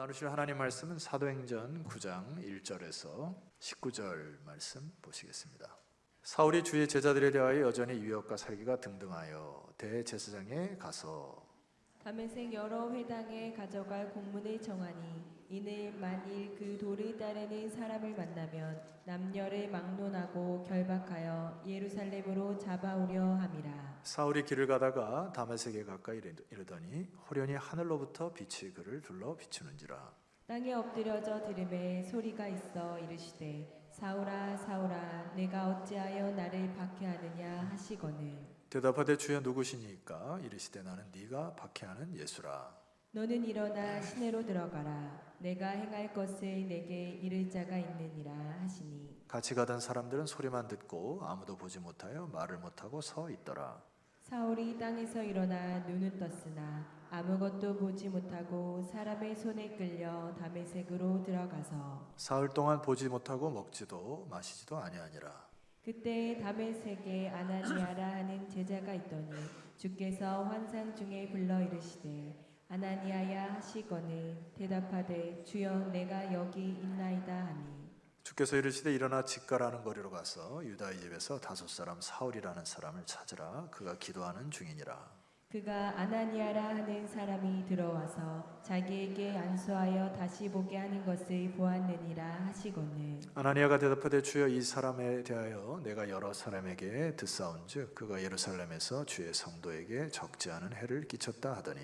나누실 하나님 말씀은 사도행전 9장 1절에서 19절 말씀 보시겠습니다. 사울이 주의 제자들에 대하여 여전히 유혹과 살기가 등등하여 대제사장에 가서 다메섹 여러 회당에 가져갈 공문을 정하니 이는 만일 그 도를 따르는 사람을 만나면 남녀를 막론하고 결박하여 예루살렘으로 잡아오려 함이라. 사울이 길을 가다가 다메섹에 가까이 이르더니 호련히 하늘로부터 빛이 그를 둘러 비추는지라. 땅에 엎드려져 들음에 소리가 있어 이르시되 사울아 사울아 내가 어찌하여 나를 박해하느냐 하시거늘 대답하되 주여 누구시니까? 이르시되 나는 네가 박해하는 예수라. 너는 일어나 시내로 들어가라. 내가 행할 것을 내게 이를 자가 있느니라 하시니 같이 가던 사람들은 소리만 듣고 아무도 보지 못하여 말을 못하고 서 있더라. 사울이 땅에서 일어나 눈은 떴으나 아무것도 보지 못하고 사람의 손에 끌려 다메섹으로 들어가서 사흘 동안 보지 못하고 먹지도 마시지도 아니하니라. 그때 다메섹에 아나니아라 하는 제자가 있더니 주께서 환상 중에 불러 이르시되 아나니아야 하시거늘 대답하되 주여 내가 여기 있나이다 하니 주께서 이르시되 일어나 직가라는 거리로 가서 유다의 집에서 5 사울이라는 사람을 찾으라. 그가 기도하는 중이니라. 그가 아나니아라 하는 사람이 들어와서 자기에게 안수하여 다시 보게 하는 것을 보았느니라 하시거늘 아나니아가 대답하되 주여 이 사람에 대하여 내가 여러 사람에게 듣사온즉 그가 예루살렘에서 주의 성도에게 적지 않은 해를 끼쳤다 하더니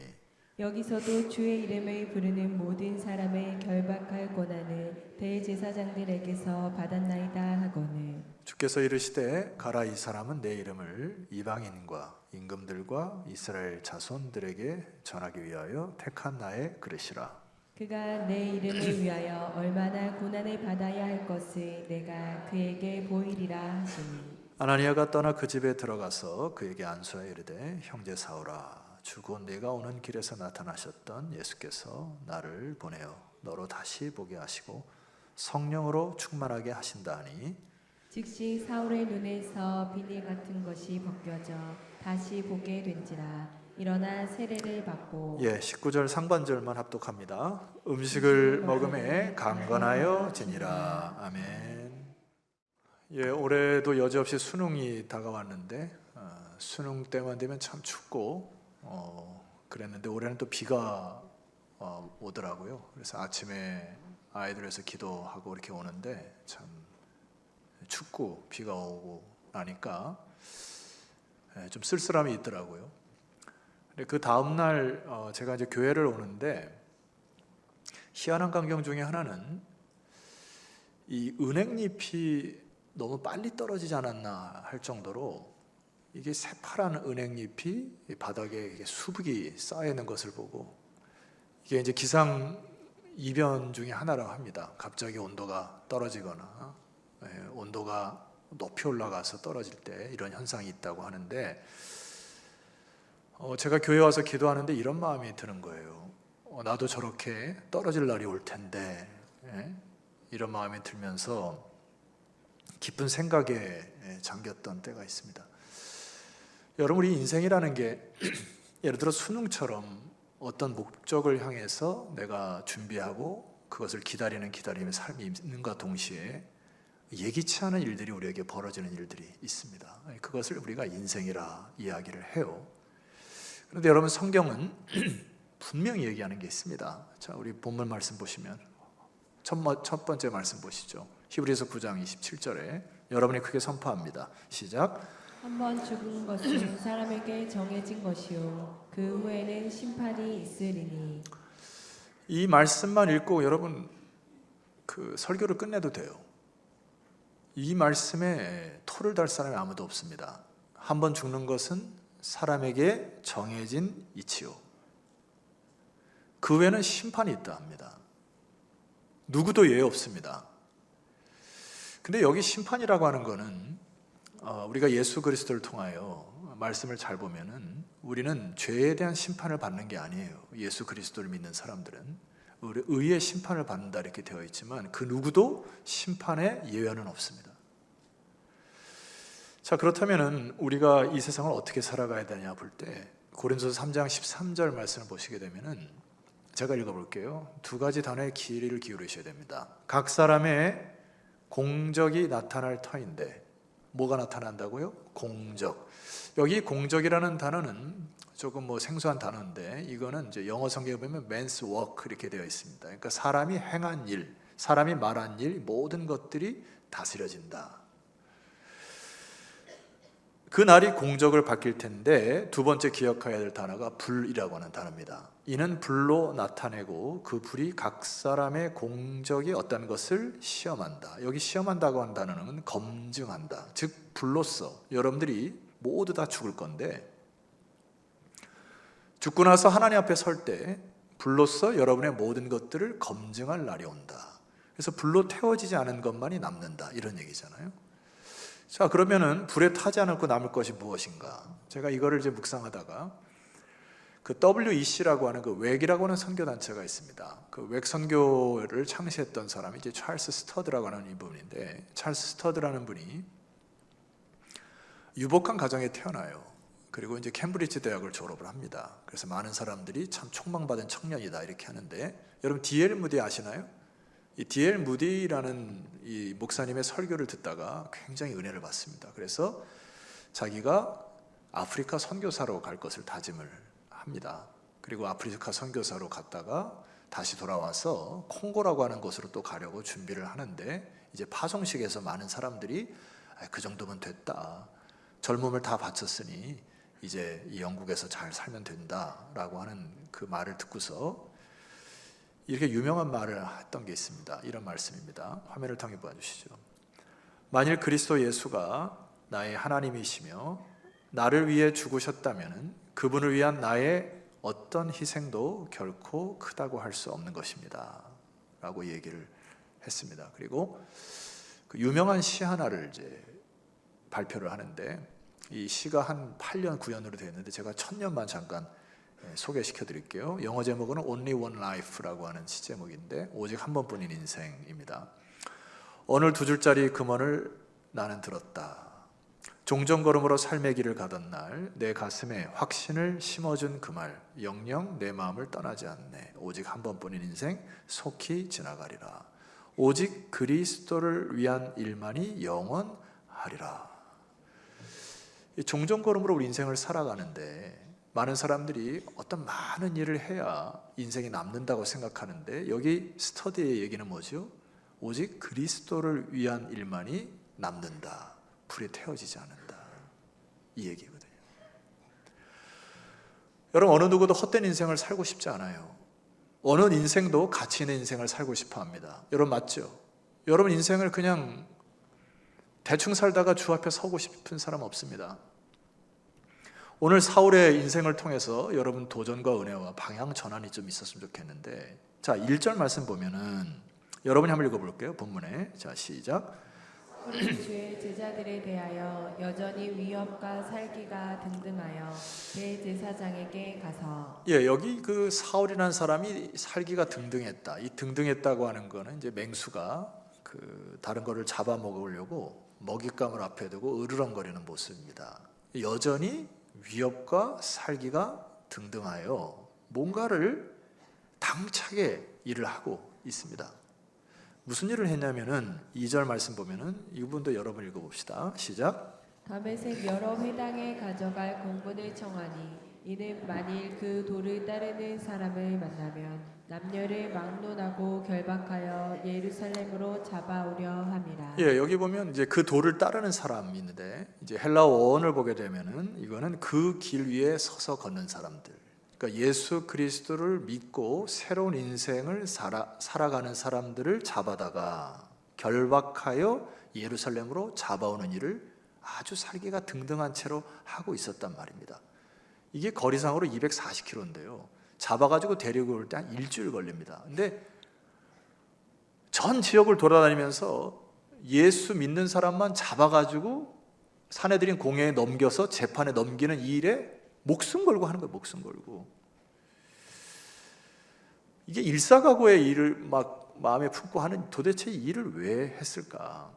여기서도 주의 이름을 부르는 모든 사람을 결박할 권한을 대제사장들에게서 받았나이다 하거늘 주께서 이르시되 가라. 이 사람은 내 이름을 이방인과 임금들과 이스라엘 자손들에게 전하기 위하여 택한 나의 그릇이라. 그가 내 이름을 위하여 얼마나 고난을 받아야 할 것을 내가 그에게 보이리라 하시니 아나니아가 떠나 그 집에 들어가서 그에게 안수하여 이르되 형제 사울아 주 곧 네가 오는 길에서 나타나셨던 예수께서 나를 보내어 너로 다시 보게 하시고 성령으로 충만하게 하신다 하니 즉시 사울의 눈에서 비닐 같은 것이 벗겨져 다시 보게 된지라. 일어나 세례를 받고 19절 상반절만 합독합니다. 음식을 먹음에 강건하여 지니라. 아멘. 올해도 여지없이 수능이 다가왔는데 수능 때만 되면 참 춥고 그랬는데 올해는 또 비가 오더라고요. 그래서 아침에 아이들에서 기도하고 이렇게 오는데 참 춥고 비가 오고 나니까 좀 쓸쓸함이 있더라고요. 근데 그 다음 날 제가 이제 교회를 오는데 희한한 광경 중에 하나는 이 은행잎이 너무 빨리 떨어지지 않았나 할 정도로 이게 새파란 은행잎이 바닥에 이게 수북이 쌓여 있는 것을 보고 이게 이제 기상 이변 중에 하나라고 합니다. 갑자기 온도가 떨어지거나 온도가 높이 올라가서 떨어질 때 이런 현상이 있다고 하는데 제가 교회 와서 기도하는데 이런 마음이 드는 거예요. 나도 저렇게 떨어질 날이 올 텐데 이런 마음이 들면서 깊은 생각에 잠겼던 때가 있습니다. 여러분 우리 인생이라는 게 예를 들어 수능처럼 어떤 목적을 향해서 내가 준비하고 그것을 기다리는 삶이 있는가 동시에 예기치 않은 일들이 우리에게 벌어지는 일들이 있습니다. 그것을 우리가 인생이라 이야기를 해요. 그런데 여러분 성경은 분명히 얘기하는 게 있습니다. 자, 우리 본문 말씀 보시면 첫 번째 말씀 보시죠. 히브리서 9장 27절에 여러분이 크게 선포합니다. 시작. 한번 죽은 것은 사람에게 정해진 것이요 그 후에는 심판이 있으리니. 이 말씀만 읽고 여러분 그 설교를 끝내도 돼요. 이 말씀에 토를 달 사람이 아무도 없습니다. 한번 죽는 것은 사람에게 정해진 이치요 그 후에는 심판이 있다 합니다. 누구도 예외 없습니다. 근데 여기 심판이라고 하는 거는 우리가 예수 그리스도를 통하여 말씀을 잘 보면은 우리는 죄에 대한 심판을 받는 게 아니에요. 예수 그리스도를 믿는 사람들은 우리 의의 심판을 받는다 이렇게 되어 있지만 그 누구도 심판의 예외는 없습니다. 자, 그렇다면은 우리가 이 세상을 어떻게 살아가야 되냐 볼 때 고린도서 3장 13절 말씀을 보시게 되면은 제가 읽어볼게요. 두 가지 단어에 귀를 기울이셔야 됩니다. 각 사람의 공적이 나타날 터인데, 뭐가 나타난다고요? 공적. 여기 공적이라는 단어는 조금 생소한 단어인데, 이거는 이제 영어 성경에 보면 man's work 이렇게 되어 있습니다. 그러니까 사람이 행한 일, 사람이 말한 일, 모든 것들이 다스려진다. 그 날이 공적을 바뀔 텐데, 두 번째 기억해야 될 단어가 불이라고 하는 단어입니다. 이는 불로 나타내고 그 불이 각 사람의 공적이 어떤 것을 시험한다. 여기 시험한다고 하는 단어는 검증한다. 즉 불로써 여러분들이 모두 다 죽을 건데, 죽고 나서 하나님 앞에 설 때 불로써 여러분의 모든 것들을 검증할 날이 온다. 그래서 불로 태워지지 않은 것만이 남는다, 이런 얘기잖아요. 자, 그러면은 불에 타지 않고 남을 것이 무엇인가? 제가 이거를 이제 묵상하다가 그 WEC라고 하는 그 웩이라고 하는 선교 단체가 있습니다. 그 웩 선교를 창시했던 사람이 이제 찰스 스터드라고 하는 이분인데, 찰스 스터드라는 분이 유복한 가정에 태어나요. 그리고 이제 캠브리지 대학을 졸업을 합니다. 그래서 많은 사람들이 참 촉망받은 청년이다 이렇게 하는데, 여러분 D.L. 무디 아시나요? 이 D.L. 무디라는 이 목사님의 설교를 듣다가 굉장히 은혜를 받습니다. 그래서 자기가 아프리카 선교사로 갈 것을 다짐을 합니다. 그리고 아프리카 선교사로 갔다가 다시 돌아와서 콩고라고 하는 곳으로 또 가려고 준비를 하는데, 이제 파송식에서 많은 사람들이 그 정도면 됐다, 젊음을 다 바쳤으니 이제 이 영국에서 잘 살면 된다라고 하는 그 말을 듣고서 이렇게 유명한 말을 했던 게 있습니다. 이런 말씀입니다. 화면을 통해 보아주시죠. 만일 그리스도 예수가 나의 하나님이시며 나를 위해 죽으셨다면 그분을 위한 나의 어떤 희생도 결코 크다고 할 수 없는 것입니다 라고 얘기를 했습니다. 그리고 그 유명한 시 하나를 이제 발표를 하는데, 이 시가 한 8년 9년으로 되어 있는데 제가 1000년만 잠깐 소개시켜 드릴게요. 영어 제목은 Only One Life라고 하는 시 제목인데, 오직 한 번뿐인 인생입니다. 오늘 두 줄짜리 금언을 나는 들었다. 종전 걸음으로 삶의 길을 가던 날 내 가슴에 확신을 심어준 그 말, 영영 내 마음을 떠나지 않네. 오직 한 번뿐인 인생 속히 지나가리라. 오직 그리스도를 위한 일만이 영원하리라. 이 종전 걸음으로 우리 인생을 살아가는데, 많은 사람들이 어떤 많은 일을 해야 인생이 남는다고 생각하는데, 여기 스터디의 얘기는 뭐죠? 오직 그리스도를 위한 일만이 남는다, 불에 태워지지 않는다, 이 얘기거든요. 여러분, 어느 누구도 헛된 인생을 살고 싶지 않아요. 어느 인생도 가치 있는 인생을 살고 싶어 합니다. 여러분 맞죠? 여러분 인생을 그냥 대충 살다가 주 앞에 서고 싶은 사람 없습니다. 오늘 사울의 인생을 통해서 여러분 도전과 은혜와 방향 전환이 좀 있었으면 좋겠는데, 자 1절 말씀 보면은 여러분이 한번 읽어볼게요. 본문에. 자 시작. 우리 주의 제자들에 대하여 여전히 위협과 살기가 등등하여 대제사장에게 가서. 예, 여기 그 사울이라는 사람이 살기가 등등했다. 이 등등했다고 하는 거는 이제 맹수가 그 다른 거를 잡아먹으려고 먹잇감을 앞에 두고 으르렁거리는 모습입니다. 여전히 위협과 살기가 등등하여 뭔가를 당차게 일을 하고 있습니다. 무슨 일을 했냐면은 2절 말씀 보면은 이분도 여러분 읽어봅시다. 시작. 다메섹 여러 회당에 가져갈 공문을 청하니 이는 만일 그 도를 따르는 사람을 만나면 남녀를 막론하고 결박하여 예루살렘으로 잡아오려 함이라. 예, 여기 보면 이제 그 도를 따르는 사람이 있는데, 이제 헬라어 원을 보게 되면은 이거는 그 길 위에 서서 걷는 사람들. 그러니까 예수 그리스도를 믿고 새로운 인생을 살아가는 사람들을 잡아다가 결박하여 예루살렘으로 잡아오는 일을 아주 살기가 등등한 채로 하고 있었단 말입니다. 이게 거리상으로 240km인데요. 잡아가지고 데리고 올 때 한 일주일 걸립니다. 근데 전 지역을 돌아다니면서 예수 믿는 사람만 잡아가지고 사내들인 공회에 넘겨서 재판에 넘기는 이 일에 목숨 걸고 하는 거예요. 목숨 걸고. 이게 일사각오의 일을 막 마음에 품고 하는, 도대체 이 일을 왜 했을까?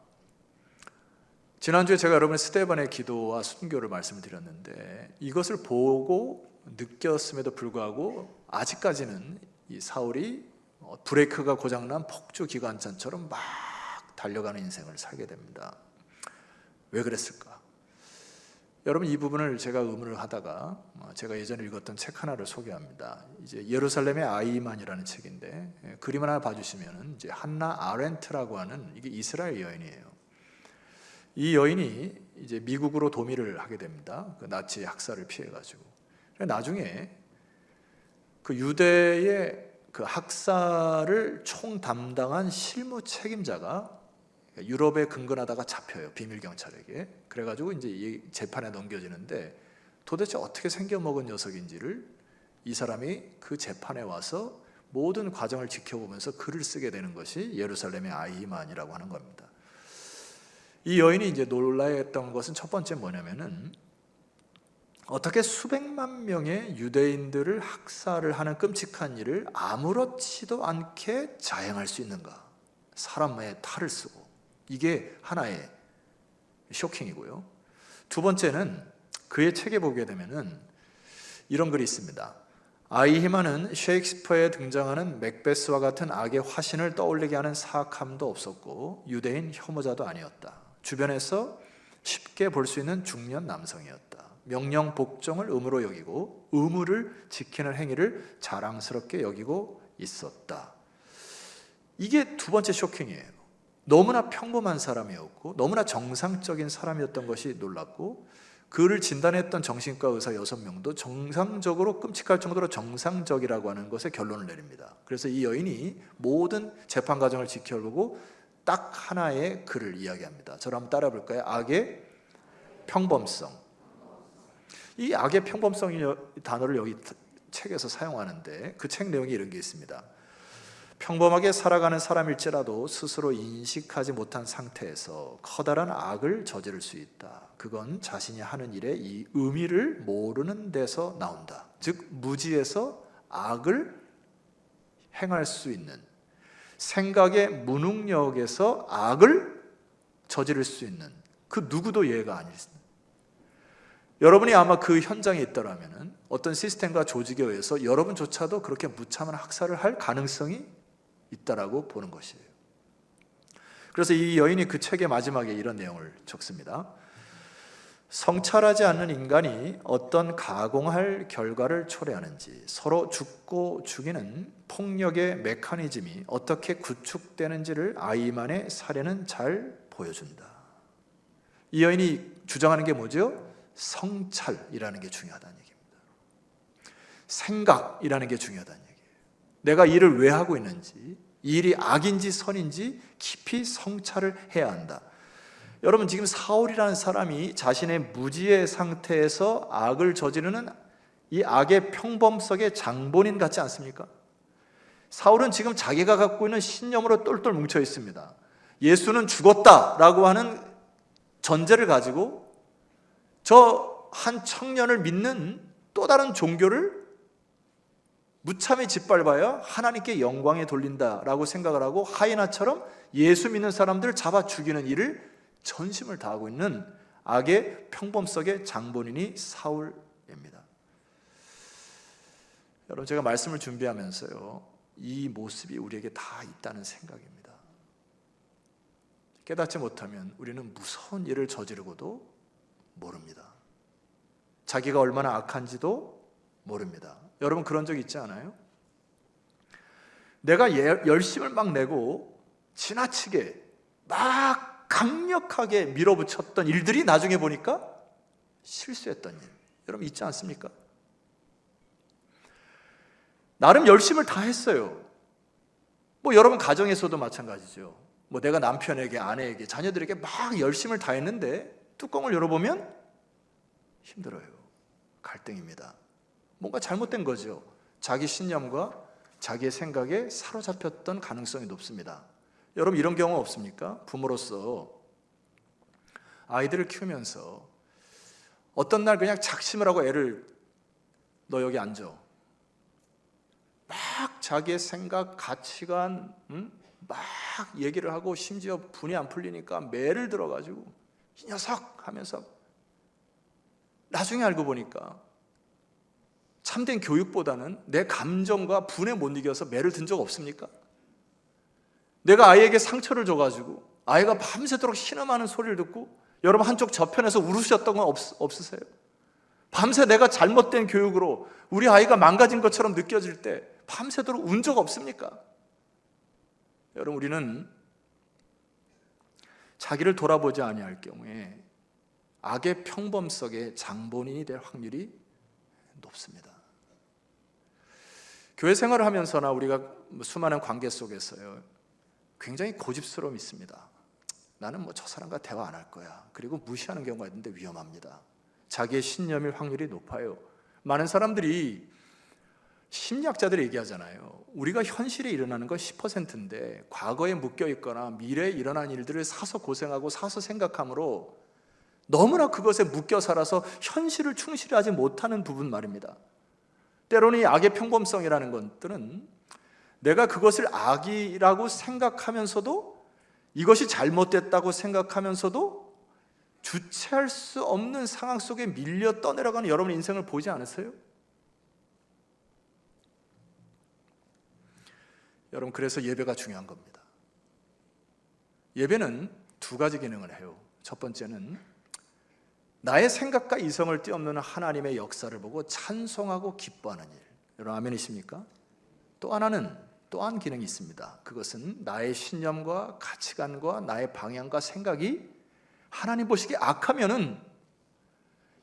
지난주에 제가 여러분의 스데반의 기도와 순교를 말씀드렸는데, 이것을 보고 느꼈음에도 불구하고 아직까지는 이 사울이 브레이크가 고장난 폭주 기관차처럼 막 달려가는 인생을 살게 됩니다. 왜 그랬을까? 여러분, 이 부분을 제가 의문을 하다가 제가 예전에 읽었던 책 하나를 소개합니다. 이제 예루살렘의 아이만이라는 책인데, 그림 하나 봐주시면은 이제 한나 아렌트라고 하는, 이게 이스라엘 여인이에요. 이 여인이 이제 미국으로 도미를 하게 됩니다. 그 나치 학살을 피해가지고. 나중에 그 유대의 그 학살을 총 담당한 실무 책임자가 유럽에 근근하다가 잡혀요, 비밀 경찰에게. 그래가지고 이제 이 재판에 넘겨지는데, 도대체 어떻게 생겨먹은 녀석인지를 이 사람이 그 재판에 와서 모든 과정을 지켜보면서 글을 쓰게 되는 것이 예루살렘의 아이만이라고 하는 겁니다. 이 여인이 이제 놀라했던 것은 첫 번째 뭐냐면은, 어떻게 수백만 명의 유대인들을 학살을 하는 끔찍한 일을 아무렇지도 않게 자행할 수 있는가? 사람의 탈을 쓰고. 이게 하나의 쇼킹이고요. 두 번째는 그의 책에 보게 되면은 이런 글이 있습니다. 아이히만은 셰익스피어에 등장하는 맥베스와 같은 악의 화신을 떠올리게 하는 사악함도 없었고 유대인 혐오자도 아니었다. 주변에서 쉽게 볼 수 있는 중년 남성이었다. 명령 복종을 의무로 여기고 의무를 지키는 행위를 자랑스럽게 여기고 있었다. 이게 두 번째 쇼킹이에요. 너무나 평범한 사람이었고 너무나 정상적인 사람이었던 것이 놀랍고, 그를 진단했던 정신과 의사 6명도 정상적으로, 끔찍할 정도로 정상적이라고 하는 것에 결론을 내립니다. 그래서 이 여인이 모든 재판 과정을 지켜보고 딱 하나의 글을 이야기합니다. 저를 한번 따라 볼까요? 악의 평범성. 이 악의 평범성이라는 단어를 여기 책에서 사용하는데, 그 책 내용이 이런 게 있습니다. 평범하게 살아가는 사람일지라도 스스로 인식하지 못한 상태에서 커다란 악을 저지를 수 있다. 그건 자신이 하는 일의 이 의미를 모르는 데서 나온다. 즉 무지에서 악을 행할 수 있는, 생각의 무능력에서 악을 저지를 수 있는 그 누구도 예가 아니었습니다. 여러분이 아마 그 현장에 있더라면 어떤 시스템과 조직에 의해서 여러분조차도 그렇게 무참한 학살을 할 가능성이 있다라고 보는 것이에요. 그래서 이 여인이 그 책의 마지막에 이런 내용을 적습니다. 성찰하지 않는 인간이 어떤 가공할 결과를 초래하는지, 서로 죽고 죽이는 폭력의 메커니즘이 어떻게 구축되는지를 아이만의 사례는 잘 보여준다. 이 여인이 주장하는 게 뭐죠? 성찰이라는 게 중요하다는 얘기입니다. 생각이라는 게 중요하다는 얘기예요. 내가 일을 왜 하고 있는지, 이 일이 악인지 선인지 깊이 성찰을 해야 한다. 여러분, 지금 사울이라는 사람이 자신의 무지의 상태에서 악을 저지르는 이 악의 평범성의 장본인 같지 않습니까? 사울은 지금 자기가 갖고 있는 신념으로 똘똘 뭉쳐 있습니다. 예수는 죽었다라고 하는 전제를 가지고 저 한 청년을 믿는 또 다른 종교를 무참히 짓밟아야 하나님께 영광에 돌린다라고 생각을 하고 하이나처럼 예수 믿는 사람들을 잡아 죽이는 일을 전심을 다하고 있는 악의 평범성의 장본인이 사울입니다. 여러분, 제가 말씀을 준비하면서요, 이 모습이 우리에게 다 있다는 생각입니다. 깨닫지 못하면 우리는 무서운 일을 저지르고도 모릅니다. 자기가 얼마나 악한지도 모릅니다. 여러분, 그런 적 있지 않아요? 내가 열심을 막 내고 지나치게 막 강력하게 밀어붙였던 일들이 나중에 보니까 실수했던 일, 여러분 있지 않습니까? 나름 열심을 다 했어요. 여러분 가정에서도 마찬가지죠. 내가 남편에게, 아내에게, 자녀들에게 막 열심을 다 했는데 뚜껑을 열어보면 힘들어요. 갈등입니다. 뭔가 잘못된 거죠. 자기 신념과 자기의 생각에 사로잡혔던 가능성이 높습니다. 여러분, 이런 경우 없습니까? 부모로서 아이들을 키우면서 어떤 날 그냥 작심을 하고 애를, 너 여기 앉아, 막 자기의 생각, 가치관 막 얘기를 하고, 심지어 분이 안 풀리니까 매를 들어가지고 이 녀석 하면서 나중에 알고 보니까 참된 교육보다는 내 감정과 분에 못 이겨서 매를 든 적 없습니까? 내가 아이에게 상처를 줘가지고 아이가 밤새도록 신음하는 소리를 듣고 여러분 한쪽 저편에서 울으셨던 건 없으세요? 밤새 내가 잘못된 교육으로 우리 아이가 망가진 것처럼 느껴질 때 밤새도록 운 적 없습니까? 여러분, 우리는 자기를 돌아보지 아니할 경우에 악의 평범석의 장본인이 될 확률이 높습니다. 교회 생활을 하면서나 우리가 수많은 관계 속에서요, 굉장히 고집스러움이 있습니다. 나는 저 사람과 대화 안 할 거야. 그리고 무시하는 경우가 있는데 위험합니다. 자기의 신념일 확률이 높아요. 많은 사람들이, 심리학자들이 얘기하잖아요. 우리가 현실에 일어나는 건 10%인데 과거에 묶여 있거나 미래에 일어난 일들을 사서 고생하고 사서 생각함으로 너무나 그것에 묶여 살아서 현실을 충실히 하지 못하는 부분 말입니다. 때로는 이 악의 평범성이라는 것들은 내가 그것을 악이라고 생각하면서도, 이것이 잘못됐다고 생각하면서도 주체할 수 없는 상황 속에 밀려 떠내려가는 여러분의 인생을 보지 않으세요? 여러분, 그래서 예배가 중요한 겁니다. 예배는 두 가지 기능을 해요. 첫 번째는 나의 생각과 이성을 뛰어넘는 하나님의 역사를 보고 찬송하고 기뻐하는 일. 여러분, 아멘이십니까? 또 하나는 또한 기능이 있습니다. 그것은 나의 신념과 가치관과 나의 방향과 생각이 하나님 보시기에 악하면은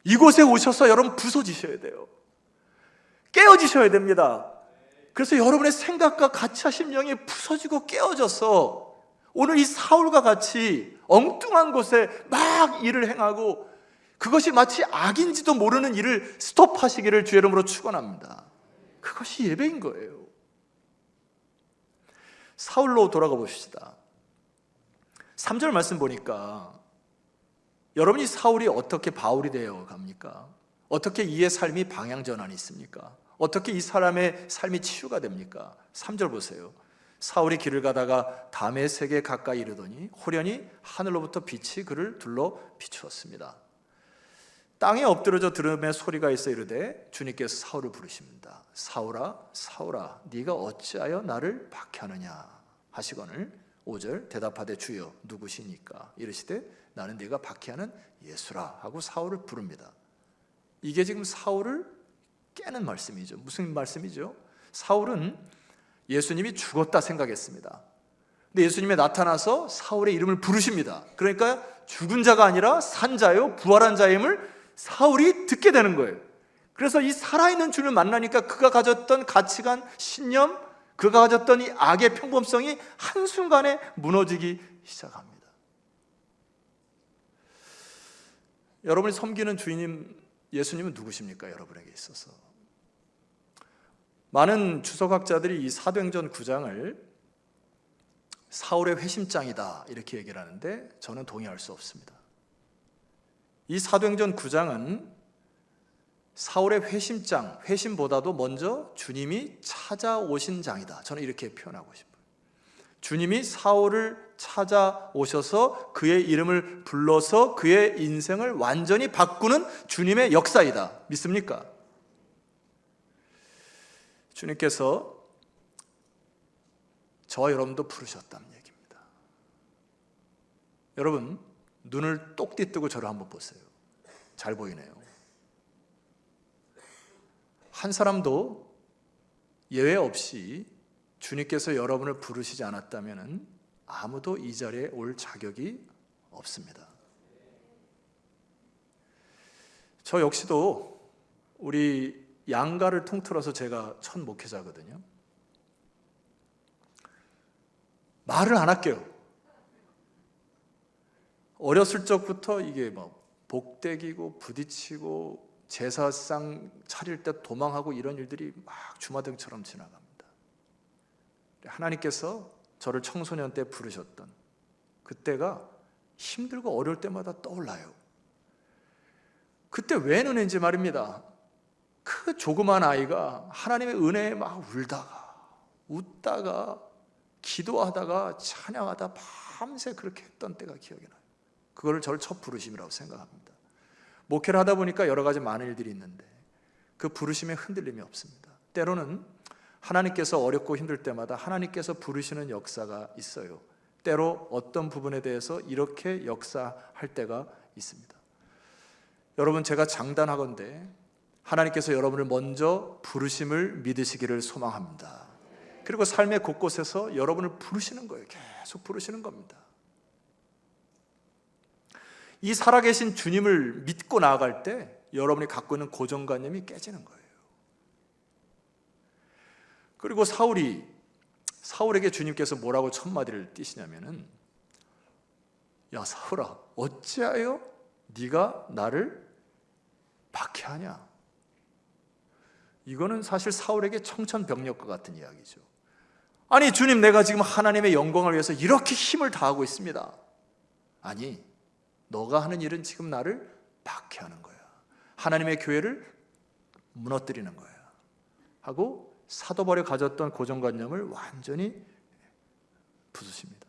이곳에 오셔서 여러분 부서지셔야 돼요. 깨어지셔야 됩니다. 그래서 여러분의 생각과 가치와 심령이 부서지고 깨어져서 오늘 이 사울과 같이 엉뚱한 곳에 막 일을 행하고 그것이 마치 악인지도 모르는 일을 스톱하시기를 주의 이름으로 축원합니다. 그것이 예배인 거예요. 사울로 돌아가 봅시다. 3절 말씀 보니까 여러분이 사울이 어떻게 바울이 되어 갑니까? 어떻게 이의 삶이 방향 전환이 있습니까? 어떻게 이 사람의 삶이 치유가 됩니까? 3절 보세요. 사울이 길을 가다가 다메섹에 가까이 이르더니 호련히 하늘로부터 빛이 그를 둘러 비추었습니다. 땅에 엎드러져 들음의 소리가 있어 이르되 주님께서 사울을 부르십니다. 사울아 사울아 네가 어찌하여 나를 박해하느냐 하시거늘 5절 대답하되 주여 누구시니까 이르시되 나는 네가 박해하는 예수라 하고 사울을 부릅니다. 이게 지금 사울을 깨는 말씀이죠. 무슨 말씀이죠? 사울은 예수님이 죽었다 생각했습니다. 근데 예수님이 나타나서 사울의 이름을 부르십니다. 그러니까 죽은 자가 아니라 산 자요 부활한 자임을 사울이 듣게 되는 거예요. 그래서 이 살아있는 주를 만나니까 그가 가졌던 가치관, 신념, 그가 가졌던 이 악의 평범성이 한순간에 무너지기 시작합니다. 여러분이 섬기는 주님 예수님은 누구십니까? 여러분에게 있어서 많은 주석학자들이 이 사도행전 9장을 사울의 회심장이다 이렇게 얘기를 하는데 저는 동의할 수 없습니다. 이 사도행전 9장은 사울의 회심장, 회심보다도 먼저 주님이 찾아오신 장이다. 저는 이렇게 표현하고 싶어요. 주님이 사울을 찾아오셔서 그의 이름을 불러서 그의 인생을 완전히 바꾸는 주님의 역사이다. 믿습니까? 주님께서 저와 여러분도 부르셨다는 얘기입니다. 여러분 눈을 똑띠 뜨고 저를 한번 보세요. 잘 보이네요. 한 사람도 예외 없이 주님께서 여러분을 부르시지 않았다면 아무도 이 자리에 올 자격이 없습니다. 저 역시도 우리 양가를 통틀어서 제가 첫 목회자거든요. 말을 안 할게요. 어렸을 적부터 이게 막 복대기고 부딪히고 제사상 차릴 때 도망하고 이런 일들이 막 주마등처럼 지나갑니다. 하나님께서 저를 청소년 때 부르셨던 그때가 힘들고 어려울 때마다 떠올라요. 그때 왜 은혜인지 말입니다. 그 조그만 아이가 하나님의 은혜에 막 울다가 웃다가 기도하다가 찬양하다 밤새 그렇게 했던 때가 기억이 나요. 그거를 저를 첫 부르심이라고 생각합니다. 목회를 하다 보니까 여러 가지 많은 일들이 있는데 그 부르심에 흔들림이 없습니다. 때로는 하나님께서 어렵고 힘들 때마다 하나님께서 부르시는 역사가 있어요. 때로 어떤 부분에 대해서 이렇게 역사할 때가 있습니다. 여러분, 제가 장단하건대 하나님께서 여러분을 먼저 부르심을 믿으시기를 소망합니다. 그리고 삶의 곳곳에서 여러분을 부르시는 거예요. 계속 부르시는 겁니다. 이 살아계신 주님을 믿고 나아갈 때 여러분이 갖고 있는 고정관념이 깨지는 거예요. 그리고 사울에게 주님께서 뭐라고 첫마디를 띄시냐면은, 야 사울아, 어찌하여 네가 나를 박해하냐. 이거는 사실 사울에게 청천벽력과 같은 이야기죠. 아니 주님, 내가 지금 하나님의 영광을 위해서 이렇게 힘을 다하고 있습니다. 아니, 너가 하는 일은 지금 나를 박해하는 거야. 하나님의 교회를 무너뜨리는 거야 하고 사도 바울이 가졌던 고정관념을 완전히 부수십니다.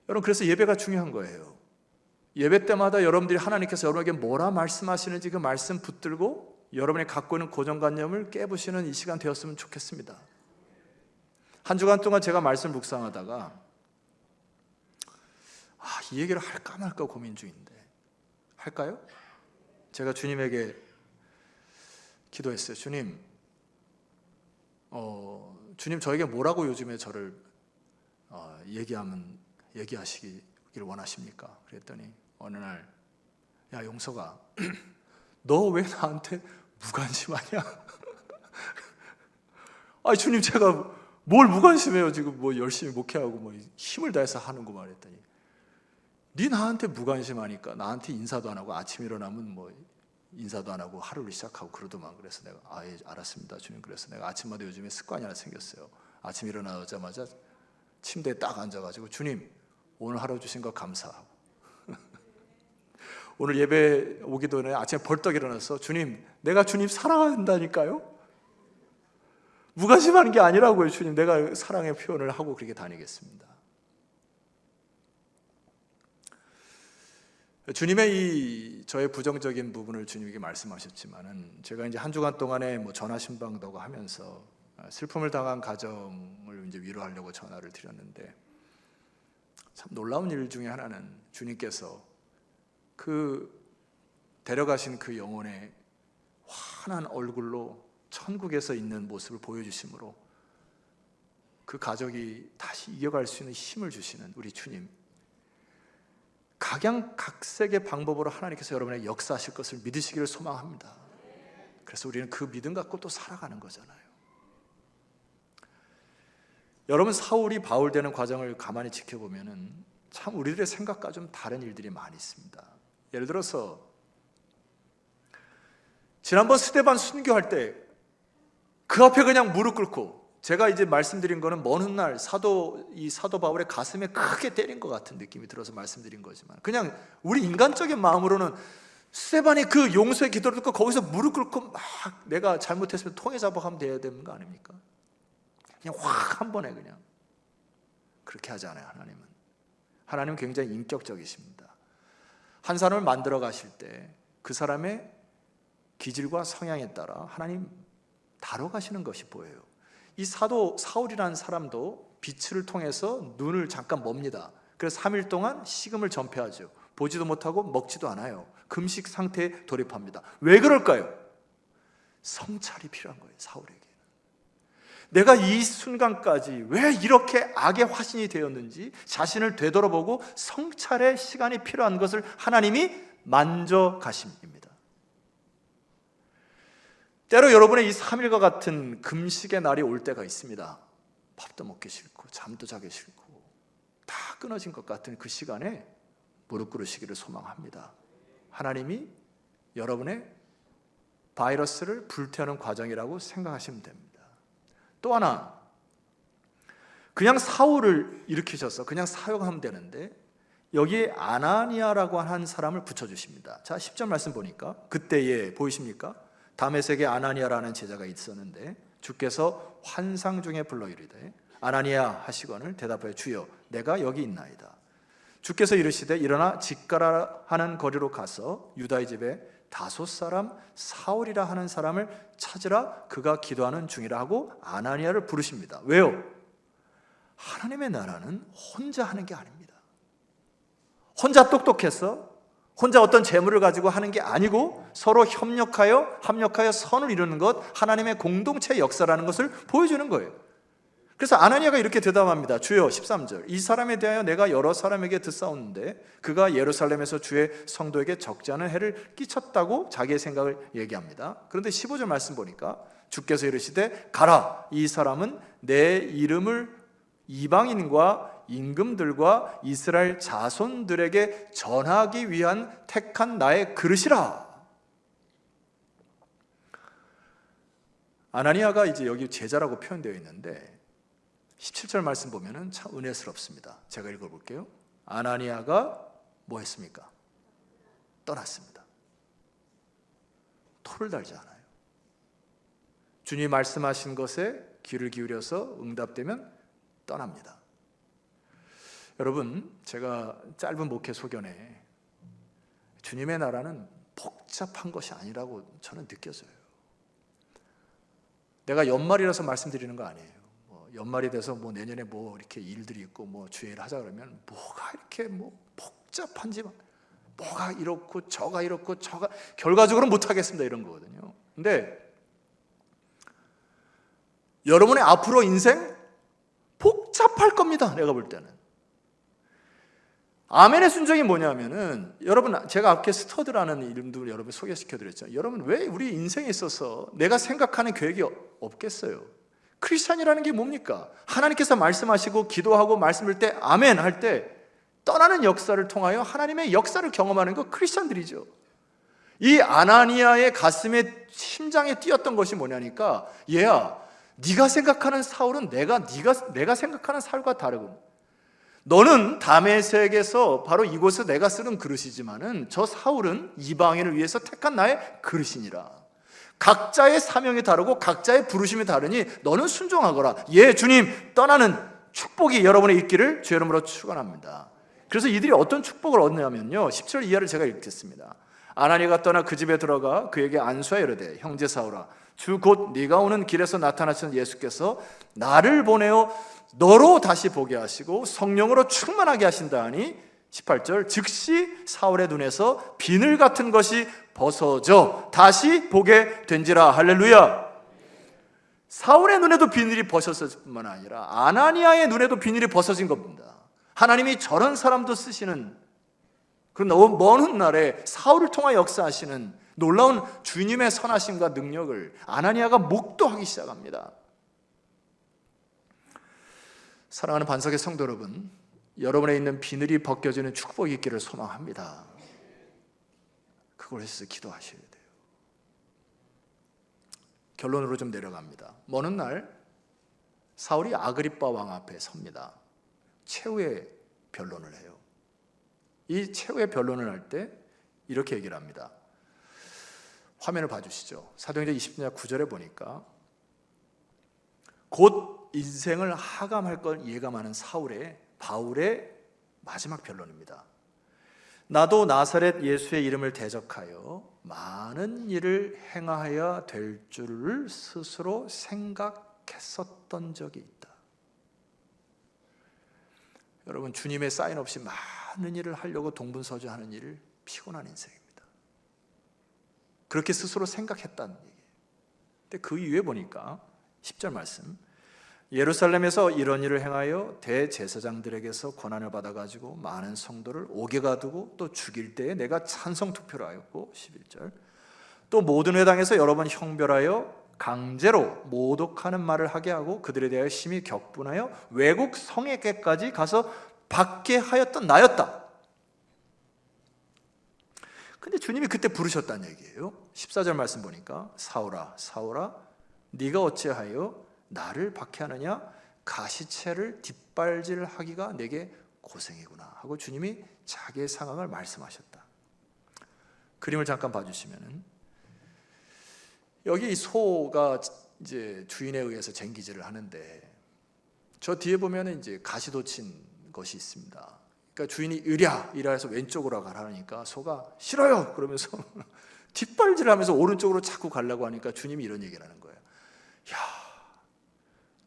여러분, 그래서 예배가 중요한 거예요. 예배 때마다 여러분들이 하나님께서 여러분에게 뭐라 말씀하시는지 그 말씀 붙들고 여러분이 갖고 있는 고정관념을 깨부시는 이 시간 되었으면 좋겠습니다. 한 주간 동안 제가 말씀 묵상하다가 이 얘기를 할까 말까 고민 중인데 할까요? 제가 주님에게 기도했어요. 주님, 주님 저에게 뭐라고 요즘에 저를 얘기하시길 원하십니까? 그랬더니 어느 날, 야 용서가, 너 왜 나한테 무관심하냐? 아니 주님, 제가 뭘 무관심해요? 지금 뭐 열심히 목회하고 뭐 힘을 다해서 하는 거 말했더니, 네 나한테 무관심하니까 나한테 인사도 안 하고 아침 일어나면 뭐 인사도 안 하고 하루를 시작하고 그러더만. 그래서 내가 예, 알았습니다 주님. 그래서 내가 아침마다 요즘에 습관이 하나 생겼어요. 아침 일어나자마자 침대에 딱 앉아가지고, 주님 오늘 하루 주신 거 감사하고 오늘 예배 오기 전에 아침에 벌떡 일어나서, 주님 내가 주님 사랑한다니까요. 무관심하는 게 아니라고요. 주님, 내가 사랑의 표현을 하고 그렇게 다니겠습니다. 주님의 이 저의 부정적인 부분을 주님에게 말씀하셨지만은, 제가 이제 한 주간 동안에 뭐 전화 신방도 하면서 슬픔을 당한 가정을 이제 위로하려고 전화를 드렸는데, 참 놀라운 일 중에 하나는 주님께서 그 데려가신 그 영혼의 환한 얼굴로 천국에서 있는 모습을 보여주심으로 그 가족이 다시 이겨갈 수 있는 힘을 주시는 우리 주님, 각양각색의 방법으로 하나님께서 여러분의 역사하실 것을 믿으시기를 소망합니다. 그래서 우리는 그 믿음 갖고 또 살아가는 거잖아요. 여러분, 사울이 바울 되는 과정을 가만히 지켜보면은 참 우리들의 생각과 좀 다른 일들이 많이 있습니다. 예를 들어서 지난번 스데반 순교할 때 그 앞에 그냥 무릎 꿇고, 제가 이제 말씀드린 거는 먼 훗날 사도 바울의 가슴에 크게 때린 것 같은 느낌이 들어서 말씀드린 거지만, 그냥 우리 인간적인 마음으로는 스데반이 그 용서의 기도를 듣고 거기서 무릎 꿇고 막 내가 잘못했으면 통해 잡아가면 돼야 되는 거 아닙니까? 그냥 확 한 번에 그냥. 그렇게 하지 않아요. 하나님은 굉장히 인격적이십니다. 한 사람을 만들어 가실 때 그 사람의 기질과 성향에 따라 하나님 다뤄가시는 것이 보여요. 이 사도 사울이라는 사람도 빛을 통해서 눈을 잠깐 멉니다. 그래서 3일 동안 식음을 전폐하죠. 보지도 못하고 먹지도 않아요. 금식 상태에 돌입합니다. 왜 그럴까요? 성찰이 필요한 거예요. 사울에게. 내가 이 순간까지 왜 이렇게 악의 화신이 되었는지 자신을 되돌아보고 성찰의 시간이 필요한 것을 하나님이 만져가십니다. 때로 여러분의 이 3일과 같은 금식의 날이 올 때가 있습니다. 밥도 먹기 싫고 잠도 자기 싫고 다 끊어진 것 같은 그 시간에 무릎 꿇으시기를 소망합니다. 하나님이 여러분의 바이러스를 불태우는 과정이라고 생각하시면 됩니다. 또 하나, 그냥 사울을 일으키셔서 그냥 사용하면 되는데 여기에 아나니아라고 한 사람을 붙여주십니다. 자, 10절 말씀 보니까, 그때에 보이십니까? 다메섹에 아나니아라는 제자가 있었는데 주께서 환상 중에 불러 이르되 아나니아 하시거늘 대답하여 주여 내가 여기 있나이다. 주께서 이르시되 일어나 집가라 하는 거리로 가서 유다의 집에 다섯 사람 사울이라 하는 사람을 찾으라 그가 기도하는 중이라 하고 아나니아를 부르십니다. 왜요? 하나님의 나라는 혼자 하는 게 아닙니다. 혼자 똑똑해서 혼자 어떤 재물을 가지고 하는 게 아니고 서로 합력하여 선을 이루는 것, 하나님의 공동체 역사라는 것을 보여주는 거예요. 그래서 아나니아가 이렇게 대답합니다. 주여, 13절, 이 사람에 대하여 내가 여러 사람에게 듣사오는데 그가 예루살렘에서 주의 성도에게 적지 않은 해를 끼쳤다고 자기의 생각을 얘기합니다. 그런데 15절 말씀 보니까 주께서 이르시되 가라, 이 사람은 내 이름을 이방인과 임금들과 이스라엘 자손들에게 전하기 위한 택한 나의 그릇이라. 아나니아가 이제 여기 제자라고 표현되어 있는데 17절 말씀 보면은 참 은혜스럽습니다. 제가 읽어볼게요. 아나니아가 뭐 했습니까? 떠났습니다. 토를 달지 않아요. 주님 말씀하신 것에 귀를 기울여서 응답되면 떠납니다. 여러분, 제가 짧은 목회 소견에 주님의 나라는 복잡한 것이 아니라고 저는 느껴져요. 내가 연말이라서 말씀드리는 거 아니에요. 연말이 돼서 내년에 이렇게 일들이 있고 주일을 하자 그러면 뭐가 이렇게 복잡한지, 뭐가 이렇고 저가 이렇고 저가 결과적으로 못 하겠습니다 이런 거거든요. 근데 여러분의 앞으로 인생 복잡할 겁니다. 내가 볼 때는. 아멘의 순종이 뭐냐면은, 여러분, 제가 앞에 스터드라는 이름도 여러분 소개시켜드렸죠. 여러분, 왜 우리 인생에 있어서 내가 생각하는 계획이 없겠어요? 크리스찬이라는 게 뭡니까? 하나님께서 말씀하시고 기도하고 말씀을 때 아멘 할 때 떠나는 역사를 통하여 하나님의 역사를 경험하는 거 크리스찬들이죠. 이 아나니아의 가슴에 심장에 뛰었던 것이 뭐냐니까, 얘야, 네가 생각하는 사울은 내가 생각하는 사울과 다르고, 너는 다메섹에서 바로 이곳에 내가 쓰는 그릇이지만은 저 사울은 이방인을 위해서 택한 나의 그릇이니라. 각자의 사명이 다르고 각자의 부르심이 다르니 너는 순종하거라. 예, 주님, 떠나는 축복이 여러분의 있기를 주의 이름으로 축원합니다. 그래서 이들이 어떤 축복을 얻냐면요, 10절 이하를 제가 읽겠습니다. 아나니아가 떠나 그 집에 들어가 그에게 안수하여 이르되, 형제 사울아, 주 곧 네가 오는 길에서 나타나신 예수께서 나를 보내어 너로 다시 보게 하시고 성령으로 충만하게 하신다 하니, 18절, 즉시 사울의 눈에서 비늘 같은 것이 벗어져 다시 보게 된지라. 할렐루야. 사울의 눈에도 비늘이 벗어졌을 뿐만 아니라 아나니아의 눈에도 비늘이 벗어진 겁니다. 하나님이 저런 사람도 쓰시는, 그런 너무 먼 훗날에 사울을 통하 역사하시는 놀라운 주님의 선하심과 능력을 아나니아가 목도하기 시작합니다. 사랑하는 반석의 성도 여러분, 여러분에 있는 비늘이 벗겨지는 축복이 있기를 소망합니다. 그걸 해서 기도하셔야 돼요. 결론으로 좀 내려갑니다. 먼 훗날 사울이 아그리빠 왕 앞에 섭니다. 최후의 변론을 해요. 이 최후의 변론을 할 때 이렇게 얘기를 합니다. 화면을 봐주시죠. 사도행전 20장 9절에 보니까 곧 인생을 하감할 걸 예감하는 바울의 마지막 변론입니다. 나도 나사렛 예수의 이름을 대적하여 많은 일을 행하여야 될 줄을 스스로 생각했었던 적이 있다. 여러분, 주님의 사인 없이 많은 일을 하려고 동분서주하는 일을 피곤한 인생입니다. 그렇게 스스로 생각했다는 얘기예요. 근데 그 이후에 보니까 10절 말씀, 예루살렘에서 이런 일을 행하여 대제사장들에게서 권한을 받아가지고 많은 성도를 옥에 가두고 또 죽일 때에 내가 찬성 투표를 하였고, 11절, 또 모든 회당에서 여러 번 형별하여 강제로 모독하는 말을 하게 하고 그들에 대하여 심히 격분하여 외국 성에게까지 가서 받게 하였던 나였다. 근데 주님이 그때 부르셨다는 얘기예요. 14절 말씀 보니까 사울아, 사울아, 네가 어찌하여 나를 박해하느냐? 가시채를 뒷발질하기가 내게 고생이구나 하고 주님이 자기의 상황을 말씀하셨다. 그림을 잠깐 봐주시면은, 여기 이 소가 이제 주인에 의해서 쟁기질을 하는데, 저 뒤에 보면은 이제 가시돋친 것이 있습니다. 그러니까 주인이 이라 해서 왼쪽으로 가라니까 소가 싫어요 그러면서 뒷발질하면서 오른쪽으로 자꾸 가려고 하니까 주님이 이런 얘기를 하는 거예요. 야,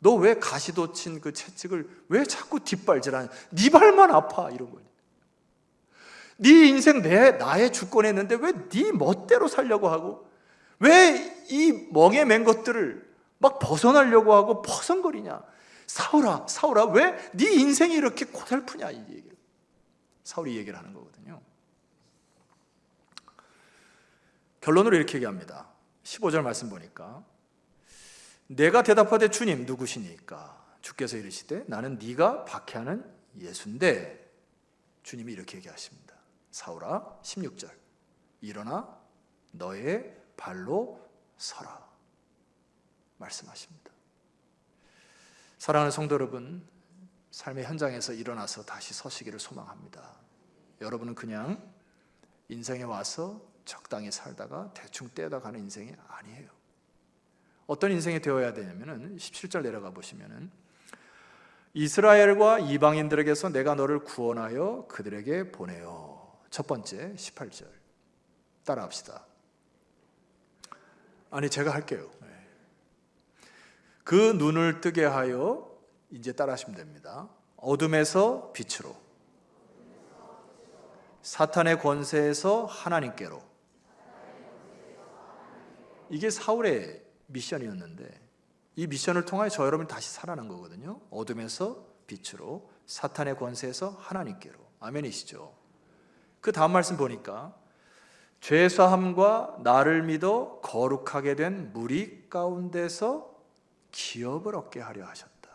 너 왜 가시도 친 그 채찍을 왜 자꾸 뒷발질하냐? 네 발만 아파 이런 거예요. 네 인생 나의 주권했는데 왜 네 멋대로 살려고 하고 왜 이 멍에 맨 것들을 막 벗어나려고 하고 퍼성거리냐? 사울아, 사울아, 왜 네 인생이 이렇게 고달프냐? 이 얘기를 사울이 얘기를 하는 거거든요. 결론으로 이렇게 얘기합니다. 15절 말씀 보니까 내가 대답하되 주님 누구시니까? 주께서 이르시되 나는 네가 박해하는 예수인데 주님이 이렇게 얘기하십니다. 사울아, 16절 일어나 너의 발로 서라 말씀하십니다. 사랑하는 성도 여러분, 삶의 현장에서 일어나서 다시 서시기를 소망합니다. 여러분은 그냥 인생에 와서 적당히 살다가 대충 떼다 가는 인생이 아니에요. 어떤 인생이 되어야 되냐면은 17절 내려가 보시면은 이스라엘과 이방인들에게서 내가 너를 구원하여 그들에게 보내요. 첫 번째 18절 따라합시다. 아니 제가 할게요. 그 눈을 뜨게 하여 이제 따라하시면 됩니다. 어둠에서 빛으로, 사탄의 권세에서 하나님께로. 이게 사울의 미션이었는데 이 미션을 통하여 저 여러분이 다시 살아난 거거든요. 어둠에서 빛으로, 사탄의 권세에서 하나님께로. 아멘이시죠? 그 다음 말씀 보니까 죄사함과 나를 믿어 거룩하게 된 무리 가운데서 기업을 얻게 하려 하셨다.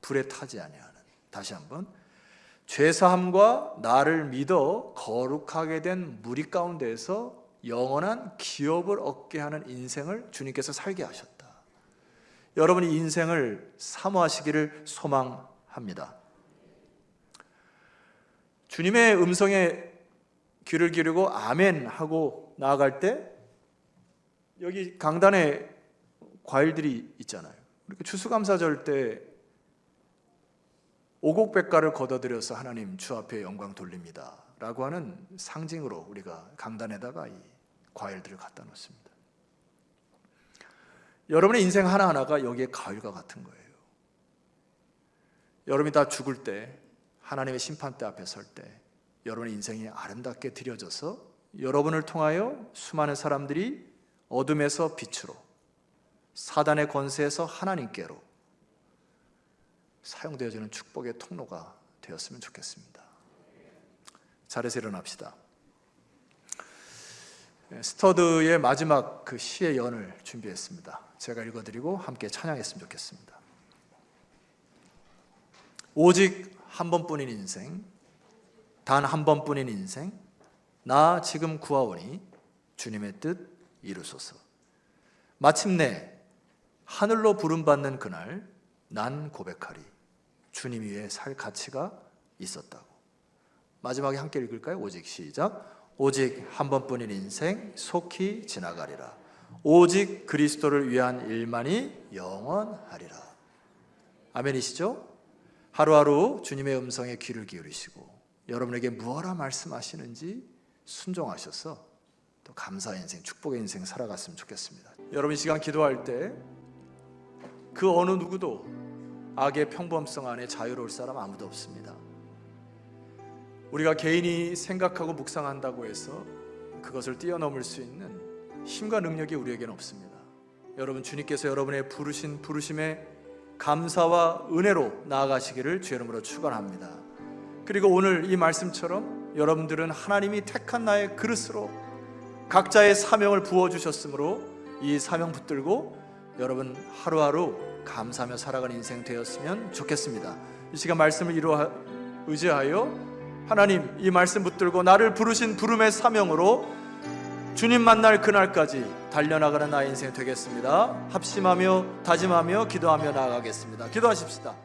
불에 타지 아니하는. 다시 한번 죄사함과 나를 믿어 거룩하게 된 무리 가운데서 영원한 기업을 얻게 하는 인생을 주님께서 살게 하셨다. 여러분이 인생을 사모하시기를 소망합니다. 주님의 음성에 귀를 기울이고 아멘 하고 나아갈 때 여기 강단에 과일들이 있잖아요. 이렇게 추수감사절 때 오곡백과를 걷어들여서 하나님 주 앞에 영광 돌립니다 라고 하는 상징으로 우리가 강단에다가 이 과일들을 갖다 놓습니다. 여러분의 인생 하나하나가 여기에 가을과 같은 거예요. 여러분이 다 죽을 때 하나님의 심판대 앞에 설 때 여러분의 인생이 아름답게 드려져서 여러분을 통하여 수많은 사람들이 어둠에서 빛으로, 사단의 권세에서 하나님께로 사용되어지는 축복의 통로가 되었으면 좋겠습니다. 자리에서 일어납시다. 스터드의 마지막 그 시의 연을 준비했습니다. 제가 읽어드리고 함께 찬양했으면 좋겠습니다. 오직 한 번뿐인 인생, 단 한 번뿐인 인생, 나 지금 구하오니 주님의 뜻 이루소서. 마침내 하늘로 부름받는 그날 난 고백하리 주님 위에 살 가치가 있었다고. 마지막에 함께 읽을까요? 오직 시작. 오직 한 번뿐인 인생 속히 지나가리라. 오직 그리스도를 위한 일만이 영원하리라. 아멘이시죠? 하루하루 주님의 음성에 귀를 기울이시고 여러분에게 무엇라 말씀하시는지 순종하셔서 또 감사의 인생, 축복의 인생 살아갔으면 좋겠습니다. 여러분 이 시간 기도할 때 그 어느 누구도 악의 평범성 안에 자유로울 사람 아무도 없습니다. 우리가 개인이 생각하고 묵상한다고 해서 그것을 뛰어넘을 수 있는 힘과 능력이 우리에게는 없습니다. 여러분 주님께서 여러분의 부르신 부르심에 감사와 은혜로 나아가시기를 주의 이름으로 축원합니다. 그리고 오늘 이 말씀처럼 여러분들은 하나님이 택한 나의 그릇으로 각자의 사명을 부어주셨으므로 이 사명 붙들고 여러분 하루하루 감사하며 살아가는 인생 되었으면 좋겠습니다. 이 시간 말씀을 의지하여 하나님 이 말씀 붙들고 나를 부르신 부름의 사명으로 주님 만날 그날까지 달려나가는 나의 인생 되겠습니다. 합심하며 다짐하며 기도하며 나아가겠습니다. 기도하십시다.